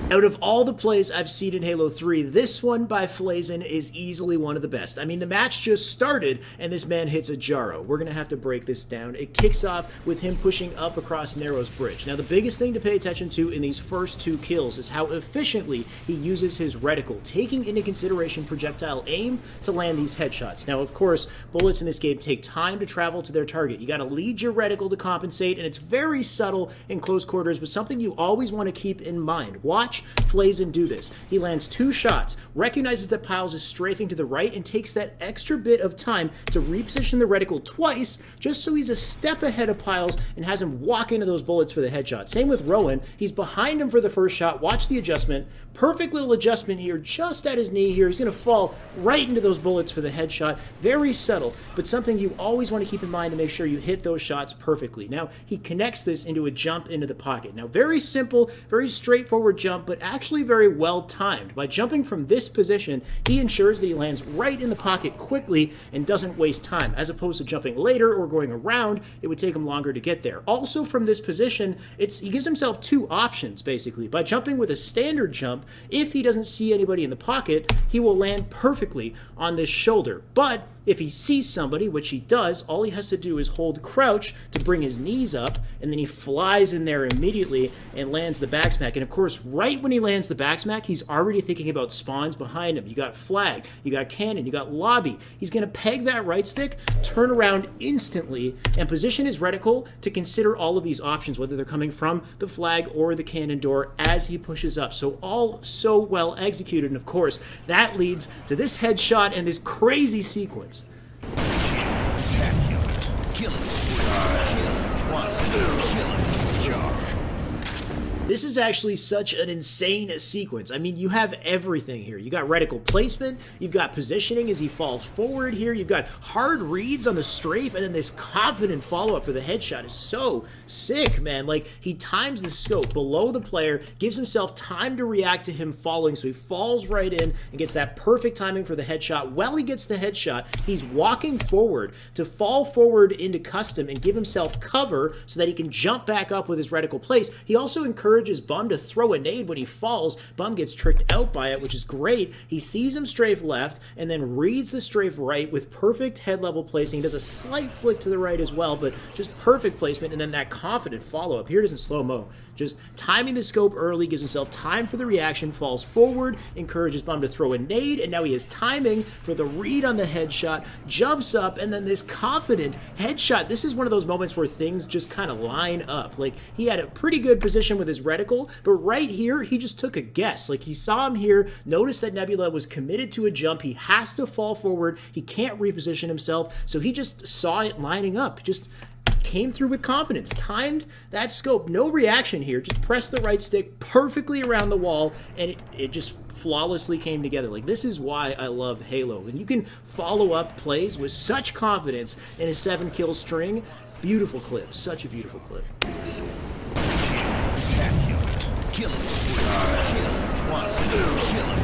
Out of all the plays I've seen in Halo 3, this one by Flazin is easily one of the best. I mean, the match just started, and this man hits a Jaro. We're going to have to break this down. It kicks off with him pushing up across Narrow's bridge. Now, the biggest thing to pay attention to in these first two kills is how efficiently he uses his reticle, taking into consideration projectile aim to land these headshots. Now, of course, bullets in this game take time to travel to their target. You got to lead your reticle to compensate, and it's very subtle in close quarters, but something you always want to keep in mind. Watch Flazin do this. He lands 2 shots, recognizes that Piles is strafing to the right, and takes that extra bit of time to reposition the reticle twice, just so he's a step ahead of Piles and has him walk into those bullets for the headshot. Same with Rowan. He's behind him for the first shot. Watch the adjustment. Perfect little adjustment here, just at his knee here. He's going to fall right into those bullets for the headshot. Very subtle, but something you always want to keep in mind to make sure you hit those shots perfectly. Now, he connects this into a jump into the pocket. Now, very simple, very straightforward jump, but actually very well timed. By jumping from this position, he ensures that he lands right in the pocket quickly and doesn't waste time. As opposed to jumping later or going around, it would take him longer to get there. Also from this position, he gives himself 2 options, basically. By jumping with a standard jump, if he doesn't see anybody in the pocket, he will land perfectly on this shoulder. But if he sees somebody, which he does, all he has to do is hold crouch to bring his knees up, and then he flies in there immediately and lands the back smack. And of course, right when he lands the back smack, he's already thinking about spawns behind him. You got flag, you got cannon, you got lobby. He's going to peg that right stick, turn around instantly, and position his reticle to consider all of these options, whether they're coming from the flag or the cannon door as he pushes up. So all so well executed, and of course, that leads to this headshot and this crazy sequence. This is actually such an insane sequence. I mean, you have everything here. You got reticle placement, you've got positioning as he falls forward here, you've got hard reads on the strafe, and then this confident follow-up for the headshot is so sick, man. Like, he times the scope below the player, gives himself time to react to him falling, so he falls right in and gets that perfect timing for the headshot. While he gets the headshot, he's walking forward to fall forward into custom and give himself cover so that he can jump back up with his reticle place. He also encourages Bum to throw a nade when he falls. Bum gets tricked out by it, which is great. He sees him strafe left and then reads the strafe right with perfect head level placing. He does a slight flick to the right as well, but just perfect placement, and then that confident follow-up. Here it is in slow-mo. Just timing the scope early, gives himself time for the reaction, falls forward, encourages Bum to throw a nade, and now he has timing for the read on the headshot, jumps up, and then this confident headshot. This is one of those moments where things just kind of line up. Like, he had a pretty good position with his reticle, but right here, he just took a guess. Like, he saw him here, noticed that Nebula was committed to a jump, he has to fall forward, he can't reposition himself, so he just saw it lining up. Just came through with confidence, timed that scope, no reaction here, just pressed the right stick perfectly around the wall, and it just flawlessly came together. Like, this is why I love Halo. And you can follow up plays with such confidence in a 7-kill string. Beautiful clip, such a beautiful clip. Killing spree, killing, trust, killing.